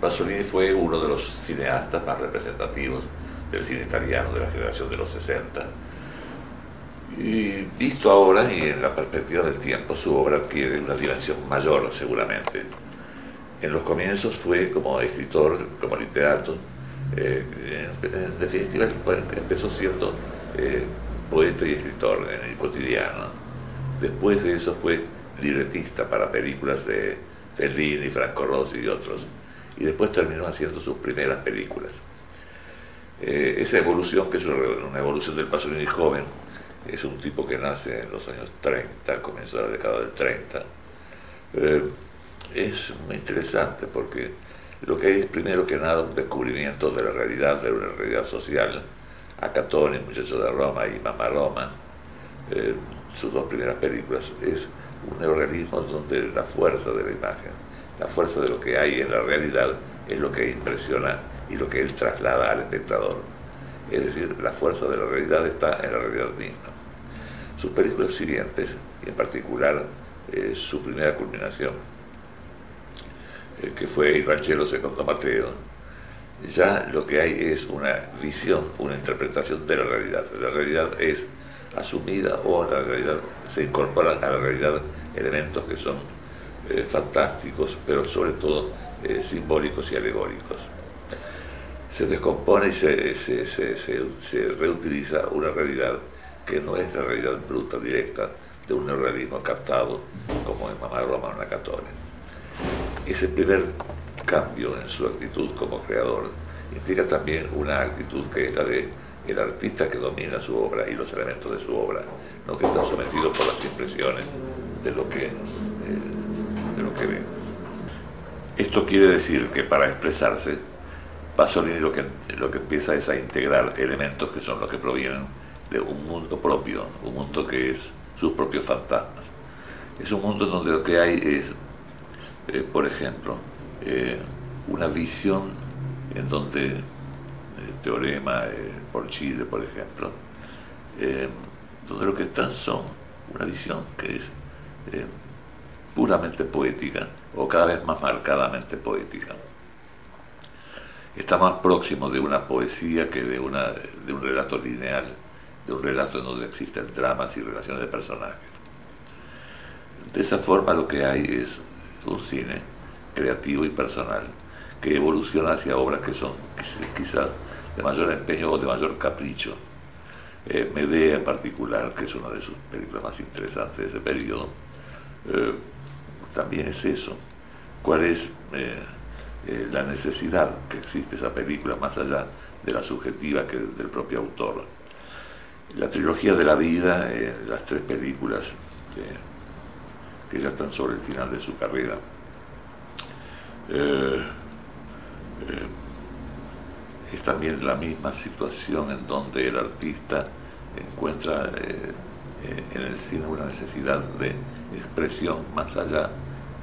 Pasolini fue uno de los cineastas más representativos del cine italiano de la generación de los 60. Y visto ahora y en la perspectiva del tiempo, su obra adquiere una dimensión mayor seguramente. En los comienzos fue como escritor, como literato, en definitiva empezó siendo poeta y escritor en el cotidiano. Después de eso fue libretista para películas de Fellini, Franco Rossi y otros, y después terminó haciendo sus primeras películas. Esa evolución, que es una evolución del Pasolini joven, es un tipo que nace en los años 30, al comienzo de la década del 30. Es muy interesante porque lo que hay es primero que nada un descubrimiento de la realidad social. Acatoni, Muchacho de Roma y Mamma Roma, sus dos primeras películas, es un neorrealismo donde la fuerza de la imagen, la fuerza de lo que hay en la realidad es lo que impresiona y lo que él traslada al espectador. Es decir, la fuerza de la realidad está en la realidad misma. Sus películas siguientes, y en particular su primera culminación, que fue Il Vangelo secondo Mateo, ya lo que hay es una visión, una interpretación de la realidad. La realidad es asumida o la realidad se incorporan a la realidad elementos que son fantásticos, pero sobre todo simbólicos y alegóricos. Se descompone y se reutiliza una realidad que no es la realidad bruta, directa, de un neorrealismo captado, como en Mamma Roma o en Acatoni. Ese primer cambio en su actitud como creador implica también una actitud que es la de el artista que domina su obra y los elementos de su obra, no que está sometido por las impresiones de lo que ve. Esto quiere decir que para expresarse, Pasolini lo que empieza es a integrar elementos que son los que provienen de un mundo propio, un mundo que es sus propios fantasmas. Es un mundo donde lo que hay es, por ejemplo, una visión en donde Teorema, por Chile, por ejemplo, donde lo que están son una visión que es puramente poética o cada vez más marcadamente poética. Está más próximo de una poesía que de un relato lineal, de un relato en donde existen dramas y relaciones de personajes. De esa forma lo que hay es un cine creativo y personal que evoluciona hacia obras que son quizás de mayor empeño o de mayor capricho. Medea en particular, que es una de sus películas más interesantes de ese periodo, también es eso. ¿Cuál es la necesidad que existe esa película más allá de la subjetiva del propio autor? La trilogía de la vida, las tres películas que ya están sobre el final de su carrera, es también la misma situación en donde el artista encuentra en el cine una necesidad de expresión más allá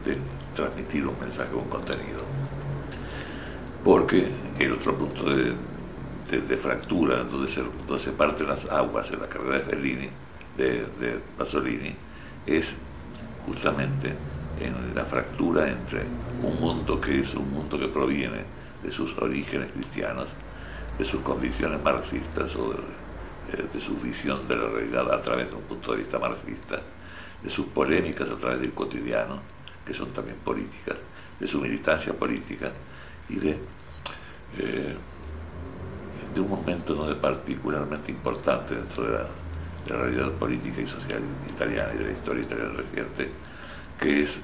de transmitir un mensaje o un contenido. Porque el otro punto de fractura donde se parten las aguas en la carrera de Fellini, de Pasolini, es justamente en la fractura entre un mundo que es un mundo que proviene de sus orígenes cristianos, de sus convicciones marxistas o de su visión de la realidad a través de un punto de vista marxista, de sus polémicas a través del cotidiano, que son también políticas, de su militancia política y de un momento no particularmente importante dentro de la realidad política y social italiana y de la historia italiana reciente, que es